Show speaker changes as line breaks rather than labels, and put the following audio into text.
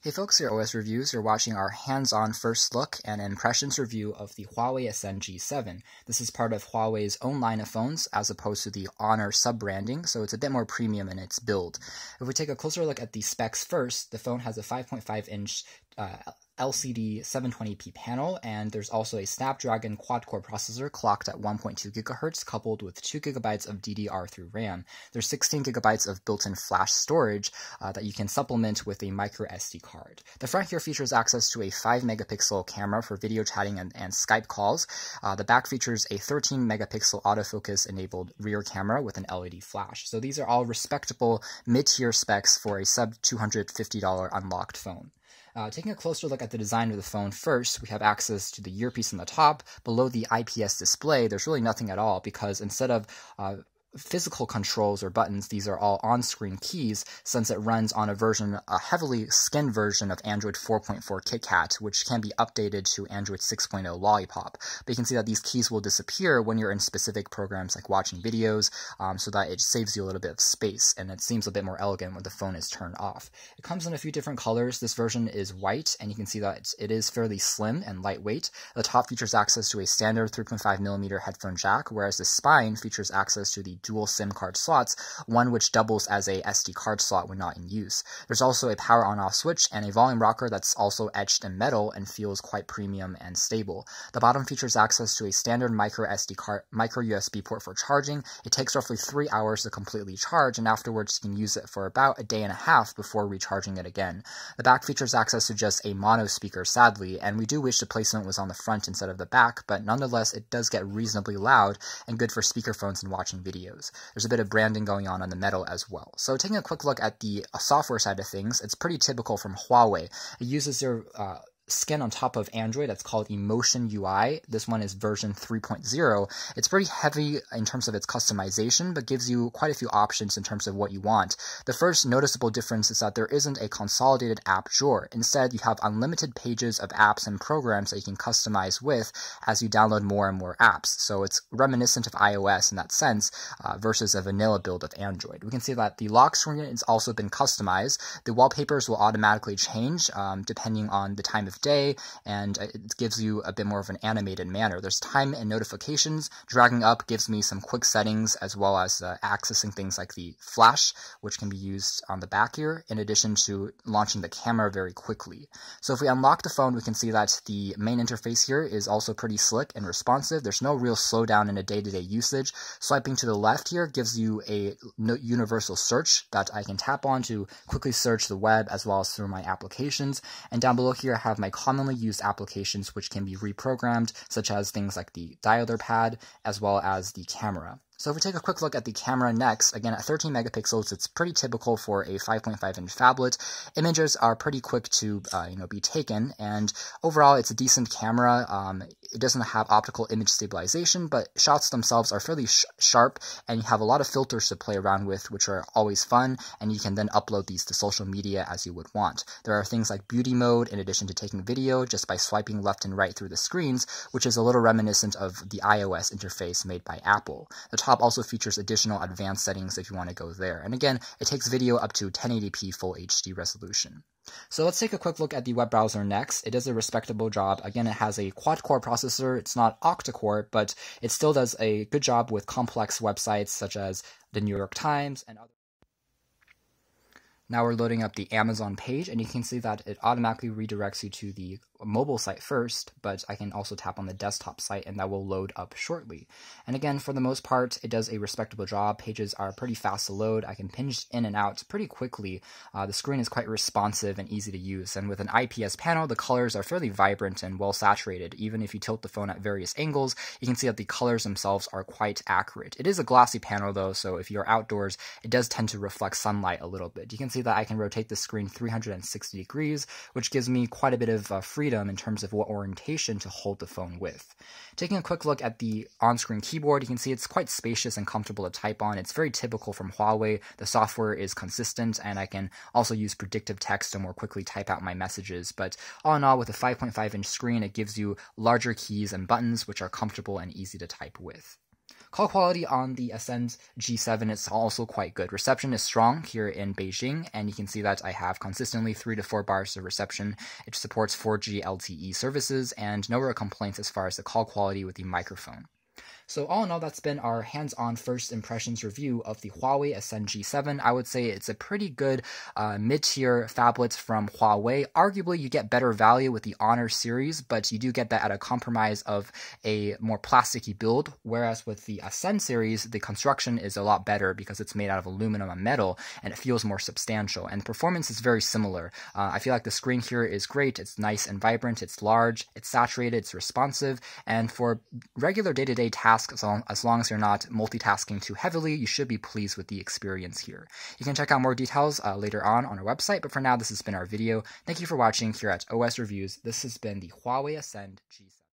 Hey folks, here OS Reviews. You're watching our hands-on first look and impressions review of the Huawei Ascend G7. This is part of Huawei's own line of phones as opposed to the Honor sub-branding, so it's a bit more premium in its build. If we take a closer look at the specs first, the phone has a 5.5-inch LCD 720p panel, and there's also a Snapdragon quad-core processor clocked at 1.2 GHz coupled with 2 GB of DDR3 RAM. There's 16 GB of built-in flash storage that you can supplement with a micro SD card. The front here features access to a 5-megapixel camera for video chatting and Skype calls. The back features a 13-megapixel autofocus-enabled rear camera with an LED flash. So these are all respectable mid-tier specs for a sub-$250 unlocked phone. Taking a closer look at the design of the phone first, we have access to the earpiece on the top. Below the IPS display, there's really nothing at all because instead of physical controls or buttons, these are all on-screen keys since it runs on a heavily skinned version of Android 4.4 KitKat, which can be updated to Android 6.0 Lollipop. But you can see that these keys will disappear when you're in specific programs like watching videos, so that it saves you a little bit of space, and it seems a bit more elegant when the phone is turned off. It comes in a few different colors. This version is white, and you can see that it is fairly slim and lightweight. The top features access to a standard 3.5mm headphone jack, whereas the spine features access to the dual SIM card slots, one which doubles as a SD card slot when not in use. There's also a power on-off switch and a volume rocker that's also etched in metal and feels quite premium and stable. The bottom features access to a standard micro USB port for charging. It takes roughly 3 hours to completely charge, and afterwards you can use it for about a day and a half before recharging it again. The back features access to just a mono speaker, sadly, and we do wish the placement was on the front instead of the back, but nonetheless it does get reasonably loud and good for speakerphones and watching videos. There's a bit of branding going on the metal as well. So taking a quick look at the software side of things, it's pretty typical from Huawei. It uses their skin on top of Android that's called Emotion UI. This one is version 3.0. It's pretty heavy in terms of its customization, but gives you quite a few options in terms of what you want. The first noticeable difference is that there isn't a consolidated app drawer. Instead, you have unlimited pages of apps and programs that you can customize with as you download more and more apps. So it's reminiscent of iOS in that sense versus a vanilla build of Android. We can see that the lock screen has also been customized. The wallpapers will automatically change depending on the time of day, and it gives you a bit more of an animated manner. There's time and notifications. Dragging up gives me some quick settings as well as accessing things like the flash, which can be used on the back here, in addition to launching the camera very quickly. So if we unlock the phone, we can see that the main interface here is also pretty slick and responsive. There's no real slowdown in a day-to-day usage. Swiping to the left here gives you a universal search that I can tap on to quickly search the web as well as through my applications. And down below here I have my commonly used applications which can be reprogrammed, such as things like the dialer pad as well as the camera. So if we take a quick look at the camera next, again at 13 megapixels, it's pretty typical for a 5.5-inch phablet. Images are pretty quick to be taken, and overall it's a decent camera. It doesn't have optical image stabilization, but shots themselves are fairly sharp, and you have a lot of filters to play around with, which are always fun, and you can then upload these to social media as you would want. There are things like beauty mode in addition to taking video just by swiping left and right through the screens, which is a little reminiscent of the iOS interface made by Apple. The top also features additional advanced settings if you want to go there. And again, it takes video up to 1080p full HD resolution. So let's take a quick look at the web browser next. It does a respectable job. Again, it has a quad-core processor. It's not octa-core, but it still does a good job with complex websites such as the New York Times and other. Now we're loading up the Amazon page, and you can see that it automatically redirects you to the mobile site first, but I can also tap on the desktop site and that will load up shortly. And again, for the most part, it does a respectable job. Pages are pretty fast to load. I can pinch in and out pretty quickly. The screen is quite responsive and easy to use, and with an IPS panel, the colors are fairly vibrant and well saturated. Even if you tilt the phone at various angles, you can see that the colors themselves are quite accurate. It is a glossy panel though, so if you're outdoors, it does tend to reflect sunlight a little bit. You can see that I can rotate the screen 360 degrees, which gives me quite a bit of freedom in terms of what orientation to hold the phone with. Taking a quick look at the on-screen keyboard, you can see it's quite spacious and comfortable to type on. It's very typical from Huawei. The software is consistent, and I can also use predictive text to more quickly type out my messages. But all in all, with a 5.5-inch screen, it gives you larger keys and buttons, which are comfortable and easy to type with. Call quality on the Ascend G7 is also quite good. Reception is strong here in Beijing, and you can see that I have consistently 3 to 4 bars of reception. It supports 4G LTE services, and no real complaints as far as the call quality with the microphone. So all in all, that's been our hands-on first impressions review of the Huawei Ascend G7. I would say it's a pretty good mid-tier phablet from Huawei. Arguably, you get better value with the Honor series, but you do get that at a compromise of a more plasticky build, whereas with the Ascend series, the construction is a lot better because it's made out of aluminum and metal, and it feels more substantial, and performance is very similar. I feel like the screen here is great. It's nice and vibrant. It's large. It's saturated. It's responsive, and for regular day-to-day tasks, as long as you're not multitasking too heavily, you should be pleased with the experience here. You can check out more details later on our website, but for now, this has been our video. Thank you for watching here at OS Reviews. This has been the Huawei Ascend G7.